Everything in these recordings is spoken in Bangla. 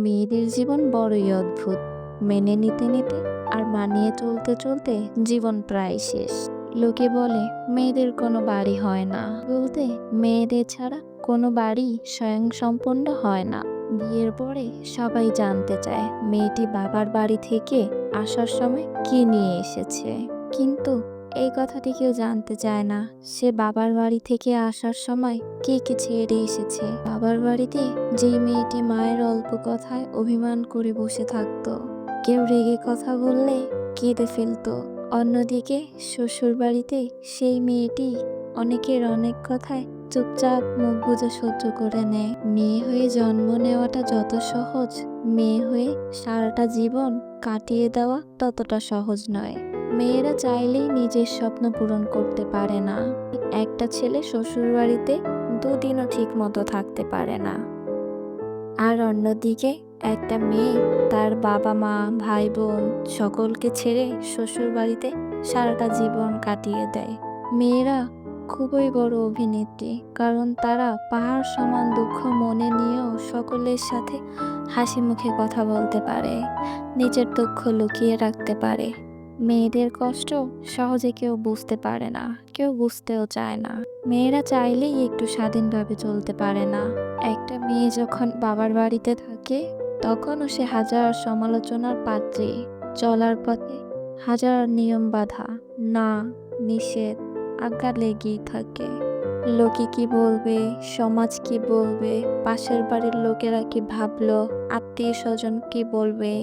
মেয়েদের জীবন বড়ই অদ্ভুত। মেনে নিতে নিতে আর মানিয়ে চলতে চলতে জীবন প্রায় শেষ। লোকে বলে মেয়েদের কোনো বাড়ি হয় না, বলতে মেয়েদের ছাড়া কোনো বাড়ি স্বয়ংসম্পূর্ণ হয় না। বিয়ের পরে সবাই জানতে চায় মেয়েটি বাবার বাড়ি থেকে আসার সময় কি নিয়ে এসেছে, কিন্তু এই কথাটি কেউ জানতে চায় না সে বাবার বাড়ি থেকে আসার সময় কে কে ছেড়ে এসেছে। বাবার বাড়িতে যেই মেয়েটি মায়ের অল্প কথায় অভিমান করে বসে থাকতো, কেউ রেগে কথা বললে কেঁদে ফেলতো, অন্যদিকে শ্বশুর বাড়িতে সেই মেয়েটি অনেকের অনেক কথায় চুপচাপ মুখ বুজে সহ্য করে নেয়। মেয়ে হয়ে জন্ম নেওয়াটা যত সহজ, মেয়ে হয়ে সারাটা জীবন কাটিয়ে দেওয়া ততটা সহজ নয়। মেয়েরা চাইলেই নিজের স্বপ্ন পূরণ করতে পারে না। একটা ছেলে শ্বশুর বাড়িতে দুদিনও ঠিক মতো থাকতে পারে না, আর অন্যদিকে একটা মেয়ে তার বাবা মা ভাই বোন সকলকে ছেড়ে শ্বশুর বাড়িতে সারাটা জীবন কাটিয়ে দেয়। মেয়েরা খুবই বড় অভিনেত্রী, কারণ তারা পাহাড় সমান দুঃখ মনে নিয়েও সকলের সাথে হাসি মুখে কথা বলতে পারে, নিজের দুঃখ লুকিয়ে রাখতে পারে। মেয়েদের কষ্ট সহজে কেউ বুঝতে পারে না, কেউ বুঝতেও চায় না। মেয়েরা চাইলেই একটু স্বাধীনভাবে চলতে পারে না। একটা মেয়ে যখন বাবার বাড়িতে থাকে তখনও সে হাজার সমালোচনার পাত্রে। চলার পথে হাজার নিয়ম বাঁধা, না নিষেধ, আজ্ঞা লেগেই থাকে। লোকে কি বলবে, সমাজ কি বলবে, পাশের বাড়ির লোকেরা কি ভাবলো, আত্মীয় স্বজন কি বলবে,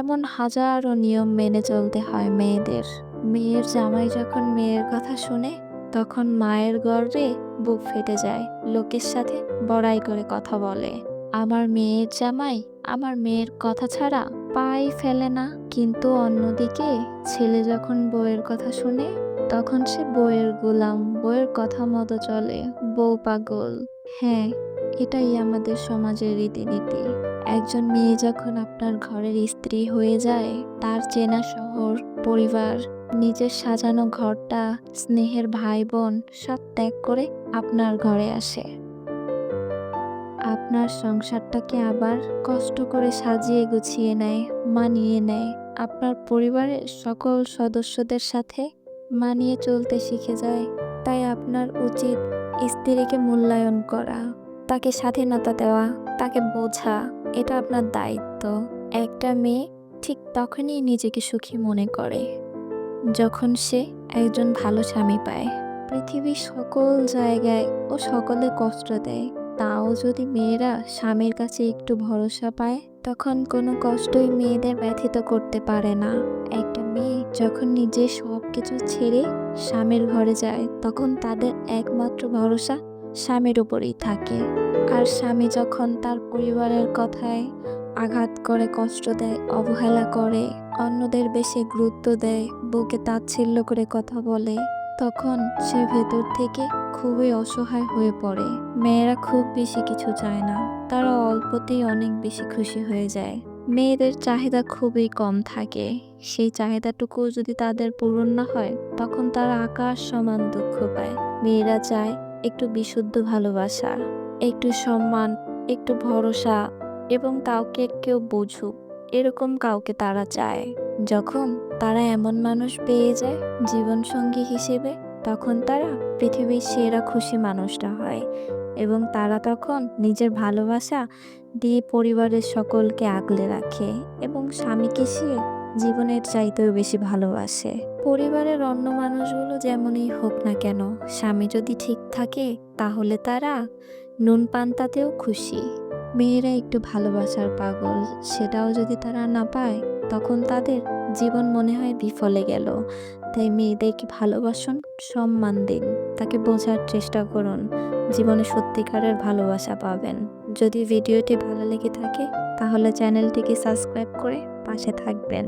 এমন হাজারো নিয়ম মেনে চলতে হয় মেয়েদের। মেয়ের জামাই যখন মেয়ের কথা শুনে তখন মায়ের গর্বে বুক ফেটে যায়, লোকের সাথে বড়াই করে কথা বলে, আমার মেয়ের জামাই আমার মেয়ের কথা ছাড়া পাই ফেলে না। কিন্তু অন্যদিকে ছেলে যখন বউয়ের কথা শুনে তখন সে বউয়ের গোলাম, বউয়ের কথা মতো চলে, বউ পাগল। হ্যাঁ, এটাই আমাদের সমাজের রীতিনীতি। একজন মেয়ে যখন আপনার ঘরের স্ত্রী হয়ে যায়, তার চেনা শহর, পরিবার, নিজের সাজানো ঘরটা, স্নেহের ভাই বোন সব ত্যাগ করে আপনার ঘরে আসে। আপনার সংসারটাকে আবার কষ্ট করে সাজিয়ে গুছিয়ে নেয়, মানিয়ে নেয়। আপনার পরিবারের সকল সদস্যদের সাথে মানিয়ে চলতে শিখে যায়। তাই আপনার উচিত স্ত্রীকে মূল্যায়ন করা, তাকে স্বাধীনতা দেওয়া, তাকে বোঝা। এটা আপনার দায়িত্ব। একটা মেয়ে ঠিক তখনই নিজেকে সুখী মনে করে যখন সে একজন ভালো স্বামী পায়। পৃথিবীর সকল জায়গায় ও সকলে কষ্ট দেয়, তাও যদি মেয়েরা স্বামীর কাছে একটু ভরসা পায় তখন কোনো কষ্টই মেয়েদের ব্যথিত করতে পারে না। একটা মেয়ে যখন নিজের সব কিছু ছেড়ে স্বামীর ঘরে যায় তখন তাদের একমাত্র ভরসা স্বামীর উপরেই থাকে। আর স্বামী যখন তার পরিবারের কথায় আঘাত করে, কষ্ট দেয়, অবহেলা করে, অন্যদের বেশি গুরুত্ব দেয়, বউকে তাচ্ছিল্য করে কথা বলে, তখন সে ভেতর থেকে খুবই অসহায় হয়ে পড়ে। মেয়েরা খুব বেশি কিছু চায় না, তারা অল্পতেই অনেক বেশি খুশি হয়ে যায়। মেয়েদের চাহিদা খুবই কম থাকে, সেই চাহিদাটুকু যদি তাদের পূরণ না হয় তখন তারা আকাশ সমান দুঃখ পায়। মেয়েরা চায় একটু বিশুদ্ধ ভালোবাসা, একটু সম্মান, একটু ভরসা, এবং কাউকে কেউ বুঝুক, এরকম কাউকে তারা চায়। যখন তারা এমন মানুষ পেয়ে যায় জীবনসঙ্গী হিসেবে, তখন তারা পৃথিবীর সেরা খুশি মানুষটা হয়, এবং তারা তখন নিজের ভালোবাসা দিয়ে পরিবারের সকলকে আগলে রাখে, এবং স্বামীকে সে জীবনের চাইতেও বেশি ভালোবাসে। পরিবারের অন্য মানুষগুলো যেমনই হোক না কেন, স্বামী যদি ঠিক থাকে তাহলে তারা নুন পান্তাতেও খুশি। মেয়েরা একটু ভালোবাসার পাগল, সেটাও যদি তারা না পায় তখন তাদের জীবন মনে হয় বিফলে গেল। তাই মেয়েদেরকে ভালোবাসুন, সম্মান দিন, তাকে বোঝার চেষ্টা করুন, জীবনে সত্যিকারের ভালোবাসা পাবেন। যদি ভিডিওটি ভালো লেগে থাকে তাহলে চ্যানেলটিকে সাবস্ক্রাইব করে পাশে থাকবেন।